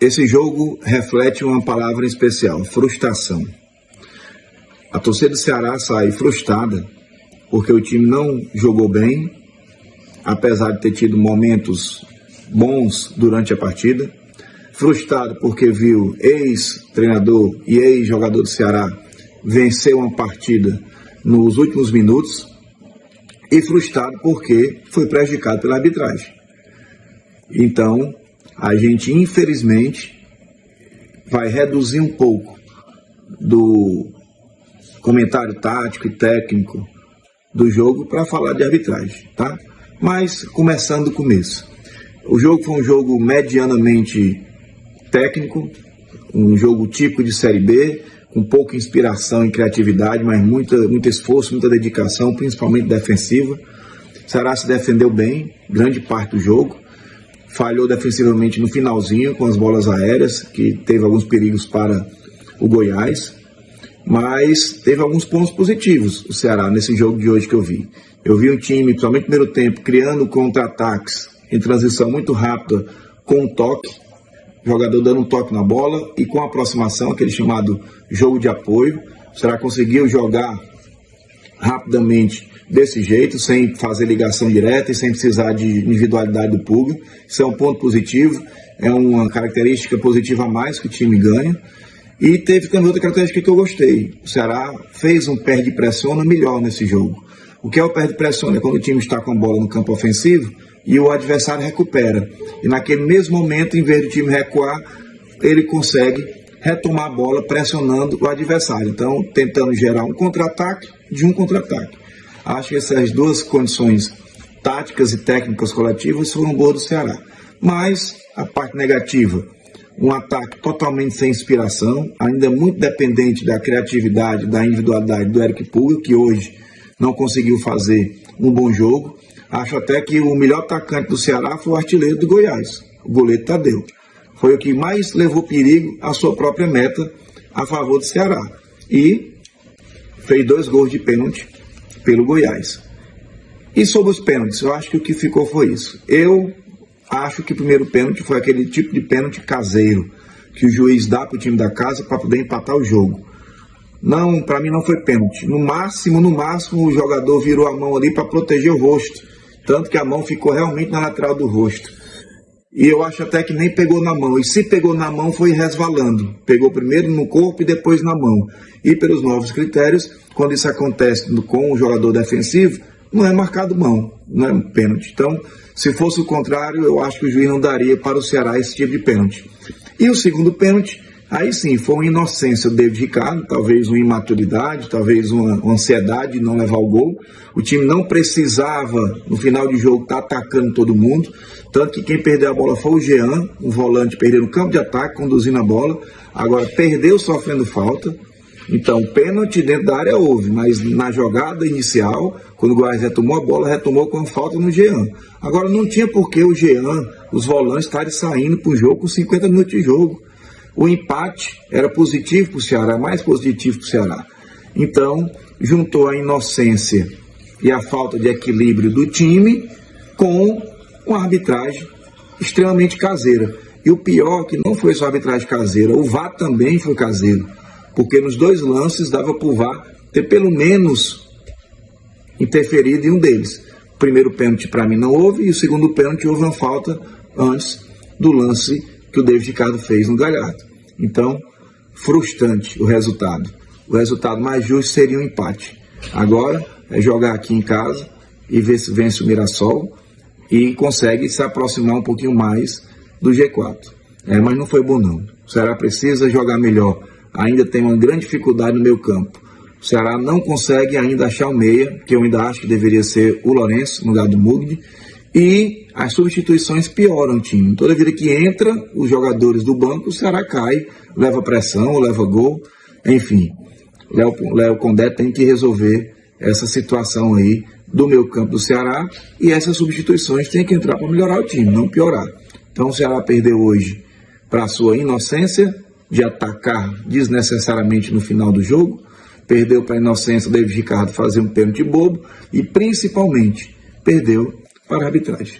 Esse jogo reflete uma palavra especial: frustração. A torcida do Ceará sai frustrada porque o time não jogou bem, apesar de ter tido momentos bons durante a partida. Frustrado porque viu ex-treinador e ex-jogador do Ceará vencer uma partida nos últimos minutos. E frustrado porque foi prejudicado pela arbitragem. Então, a gente, infelizmente, vai reduzir um pouco do comentário tático e técnico do jogo para falar de arbitragem, tá? Mas, começando do começo. O jogo foi um jogo medianamente técnico, um jogo típico de Série B, com pouca inspiração e criatividade, mas muito esforço, muita dedicação, principalmente defensiva. O Ceará se defendeu bem, grande parte do jogo. Falhou defensivamente no finalzinho, com as bolas aéreas, que teve alguns perigos para o Goiás. Mas teve alguns pontos positivos o Ceará nesse jogo de hoje que eu vi. Eu vi um time, principalmente no primeiro tempo, criando contra-ataques em transição muito rápida, com um toque. Jogador dando um toque na bola e com aproximação, aquele chamado jogo de apoio. O Ceará conseguiu jogar rapidamente desse jeito, sem fazer ligação direta e sem precisar de individualidade do Pulga. Isso é um ponto positivo, é uma característica positiva a mais que o time ganha. E teve também outra característica que eu gostei. O Ceará fez um perde-pressiona melhor nesse jogo. O que é o perde-pressiona? É quando o time está com a bola no campo ofensivo e o adversário recupera. E naquele mesmo momento, em vez do time recuar, ele consegue retomar a bola pressionando o adversário. Então, tentando gerar um contra-ataque de um contra-ataque. Acho que essas duas condições táticas e técnicas coletivas foram boas do Ceará. Mas a parte negativa, um ataque totalmente sem inspiração, ainda muito dependente da criatividade, da individualidade do Eric Pulga, que hoje não conseguiu fazer um bom jogo. Acho até que o melhor atacante do Ceará foi o artilheiro do Goiás, o goleiro Tadeu. Foi o que mais levou perigo à sua própria meta a favor do Ceará. E fez 2 gols de pênalti pelo Goiás. E sobre os pênaltis, eu acho que o que ficou foi isso. Eu acho que o primeiro pênalti foi aquele tipo de pênalti caseiro, que o juiz dá para o time da casa para poder empatar o jogo. Não, para mim não foi pênalti. No máximo, o jogador virou a mão ali para proteger o rosto. Tanto que a mão ficou realmente na lateral do rosto. E eu acho até que nem pegou na mão. E se pegou na mão, foi resvalando. Pegou primeiro no corpo e depois na mão. E pelos novos critérios, quando isso acontece com o jogador defensivo, não é marcado mão, não é pênalti. Então, se fosse o contrário, eu acho que o juiz não daria para o Ceará esse tipo de pênalti. E o segundo pênalti, aí sim, foi uma inocência do David Ricardo, talvez uma imaturidade, talvez uma ansiedade de não levar o gol. O time não precisava, no final de jogo, estar atacando todo mundo. Tanto que quem perdeu a bola foi o Jean, um volante perdeu no campo de ataque, conduzindo a bola. Agora perdeu sofrendo falta. Então, pênalti dentro da área houve, mas na jogada inicial, quando o Goiás retomou a bola, retomou com falta no Jean. Agora, não tinha por que o Jean, os volantes, estarem saindo para o jogo com 50 minutos de jogo. O empate era positivo para o Ceará, mais positivo para o Ceará. Então, juntou a inocência e a falta de equilíbrio do time com uma arbitragem extremamente caseira. E o pior é que não foi só a arbitragem caseira, o VAR também foi caseiro. Porque nos 2 lances dava para o VAR ter pelo menos interferido em um deles. O primeiro pênalti para mim não houve e o segundo pênalti houve uma falta antes do lance que o David Ricardo fez no Galhardo. Então, frustrante o resultado. O resultado mais justo seria um empate. Agora é jogar aqui em casa e ver se vence o Mirassol e consegue se aproximar um pouquinho mais do G4. Mas não foi bom não. O Ceará precisa jogar melhor. Ainda tem uma grande dificuldade no meio campo. O Ceará não consegue ainda achar o meia, que eu ainda acho que deveria ser o Lourenço, no lugar do Mugni. E as substituições pioram o time. Toda vida que entra os jogadores do banco, o Ceará cai, leva pressão, leva gol. Enfim, Léo Condé tem que resolver essa situação aí do meio campo do Ceará. E essas substituições têm que entrar para melhorar o time, não piorar. Então o Ceará perdeu hoje para a sua inocência de atacar desnecessariamente no final do jogo, perdeu para a inocência do David Ricardo fazer um pênalti bobo e principalmente perdeu para a arbitragem.